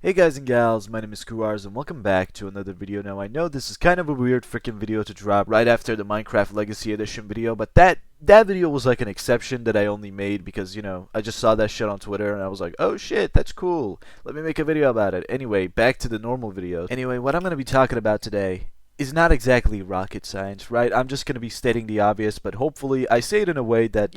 Hey guys and gals, my name is Kuars and welcome back to another video. Now I know this is kind of a weird freaking video to drop right after the Minecraft Legacy Edition video, but that video was like an exception that I only made because, I just saw that shit on Twitter and I was like, oh shit, that's cool. Let me make a video about it. Anyway, back to the normal videos. Anyway, what I'm going to be talking about today is not exactly rocket science, right? I'm just going to be stating the obvious, but hopefully I say it in a way that,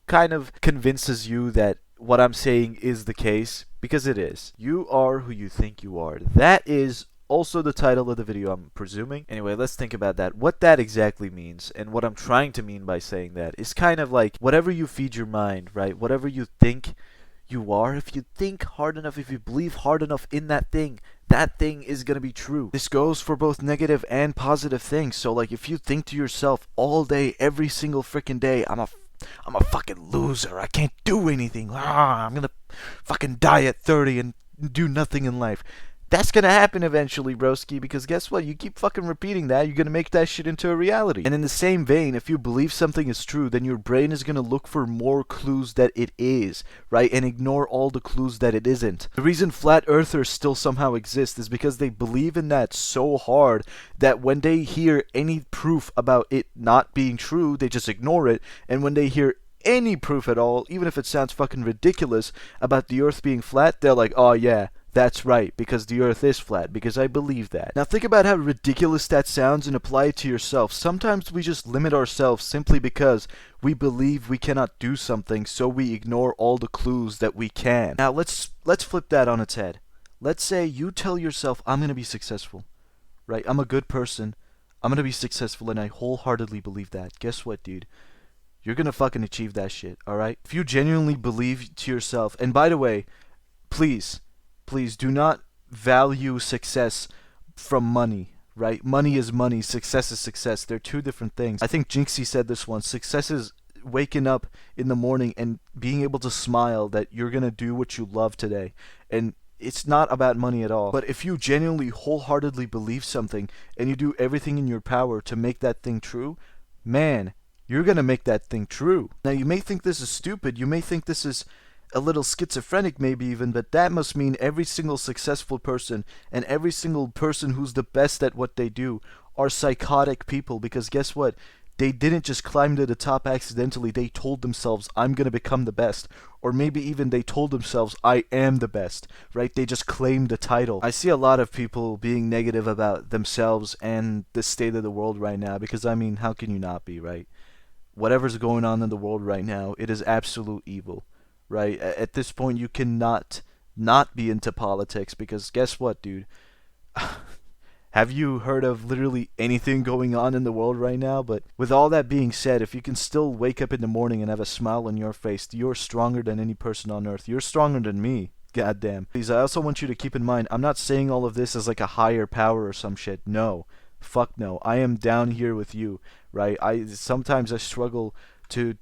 kind of convinces you that what I'm saying is the case, because it is. You are who you think you are. That is also the title of the video, I'm presuming. Anyway, let's think about that. What that exactly means, and what I'm trying to mean by saying that, is kind of like whatever you feed your mind, right? Whatever you think you are, if you think hard enough, if you believe hard enough in that thing is gonna be true. This goes for both negative and positive things. So like if you think to yourself all day, every single freaking day, I'm a fucking loser. I can't do anything. I'm gonna fucking die at 30 and do nothing in life. That's gonna happen eventually, broski, because guess what? You keep fucking repeating that, you're gonna make that shit into a reality. And in the same vein, if you believe something is true, then your brain is gonna look for more clues that it is, right? And ignore all the clues that it isn't. The reason flat earthers still somehow exist is because they believe in that so hard that when they hear any proof about it not being true, they just ignore it. And when they hear any proof at all, even if it sounds fucking ridiculous about the earth being flat, they're like, oh yeah, that's right, because the earth is flat, because I believe that. Now think about how ridiculous that sounds and apply it to yourself. Sometimes we just limit ourselves simply because we believe we cannot do something, so we ignore all the clues that we can. Now let's flip that on its head. Let's say you tell yourself, I'm going to be successful, right? I'm a good person. I'm going to be successful, and I wholeheartedly believe that. Guess what, dude? You're going to fucking achieve that shit, alright? If you genuinely believe to yourself, and by the way, please do not value success from money, right? Money is money, success is success. They're two different things. I think Jinxie said this once. Success is waking up in the morning and being able to smile that you're going to do what you love today. And it's not about money at all. But if you genuinely, wholeheartedly believe something and you do everything in your power to make that thing true, man, you're going to make that thing true. Now, you may think this is stupid. You may think this is a little schizophrenic maybe even, but that must mean every single successful person and every single person who's the best at what they do are psychotic people, because guess what? They didn't just climb to the top accidentally. They told themselves, I'm going to become the best. Or maybe even they told themselves, I am the best, right? They just claimed the title. I see a lot of people being negative about themselves and the state of the world right now, because I mean, how can you not be, right? Whatever's going on in the world right now, it is absolute evil. Right? At this point, you cannot not be into politics, because guess what, dude? Have you heard of literally anything going on in the world right now? But with all that being said, if you can still wake up in the morning and have a smile on your face, you're stronger than any person on earth. You're stronger than me. Goddamn. Please, I also want you to keep in mind, I'm not saying all of this as like a higher power or some shit. No. Fuck no. I am down here with you, right? Sometimes I struggle to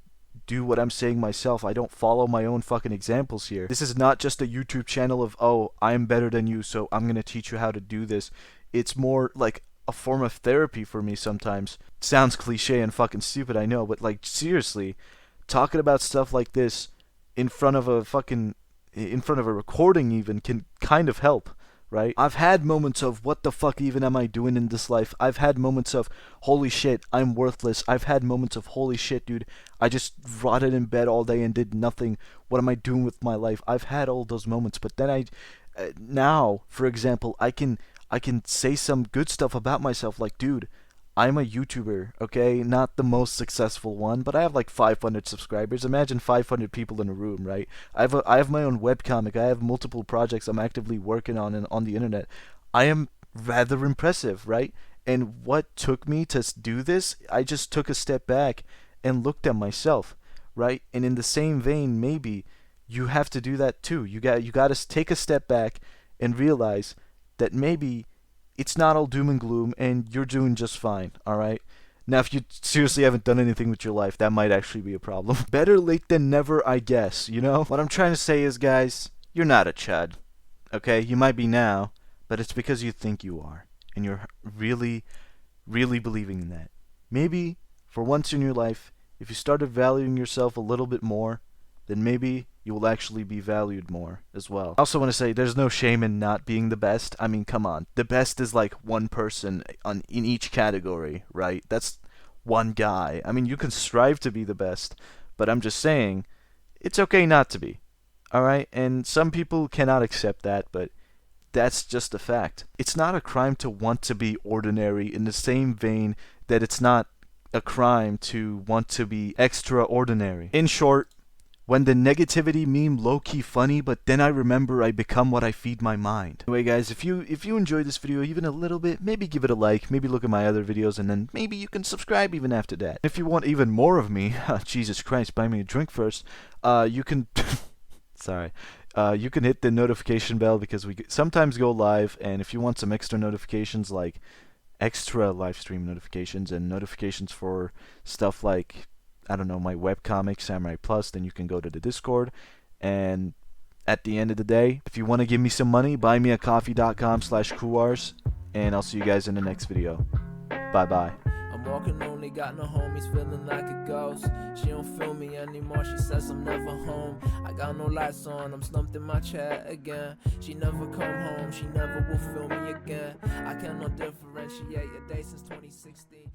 do what I'm saying myself. I don't follow my own fucking examples here. This is not just a YouTube channel of, oh, I'm better than you, so I'm gonna teach you how to do this. It's more like a form of therapy for me sometimes. Sounds cliche and fucking stupid, I know, but like seriously, talking about stuff like this in front of a recording even can kind of help. Right? I've had moments of what the fuck even am I doing in this life? I've had moments of holy shit, I'm worthless. I've had moments of holy shit, dude, I just rotted in bed all day and did nothing. What am I doing with my life? I've had all those moments, but then now, for example, I can say some good stuff about myself, like, dude, I'm a YouTuber, okay? Not the most successful one, but I have like 500 subscribers. Imagine 500 people in a room, right? I have my own webcomic. I have multiple projects I'm actively working on the internet. I am rather impressive, right? And what took me to do this? I just took a step back and looked at myself, right? And in the same vein, maybe you have to do that too. You got to take a step back and realize that maybe it's not all doom and gloom, and you're doing just fine, alright? Now, if you seriously haven't done anything with your life, that might actually be a problem. Better late than never, I guess, you know? What I'm trying to say is, guys, you're not a chud, okay? You might be now, but it's because you think you are, and you're really, really believing in that. Maybe, for once in your life, if you started valuing yourself a little bit more, then maybe you will actually be valued more as well. I also want to say there's no shame in not being the best. I mean, come on. The best is like one person in each category, right? That's one guy. I mean, you can strive to be the best, but I'm just saying it's okay not to be. All right? And some people cannot accept that, but that's just a fact. It's not a crime to want to be ordinary in the same vein that it's not a crime to want to be extraordinary. In short, when the negativity meme low-key funny, but then I remember I become what I feed my mind. Anyway guys, if you enjoyed this video even a little bit, maybe give it a like, maybe look at my other videos, and then maybe you can subscribe even after that. If you want even more of me, Jesus Christ, buy me a drink first, you can... Sorry. You can hit the notification bell because we sometimes go live, and if you want some extra notifications like extra live stream notifications and notifications for stuff like, I don't know, my webcomic Samurai Plus, then you can go to the Discord. And at the end of the day, if you want to give me some money, buymeacoffee.com/Kuars, and I'll see you guys in the next video. Bye bye. I'm walking lonely, got no homies, feeling like a ghost. She don't feel me anymore, she says I'm never home. I got no lights on, I'm slumped in my chair again. She never come home, she never will feel me again. I cannot differentiate a day since 2016.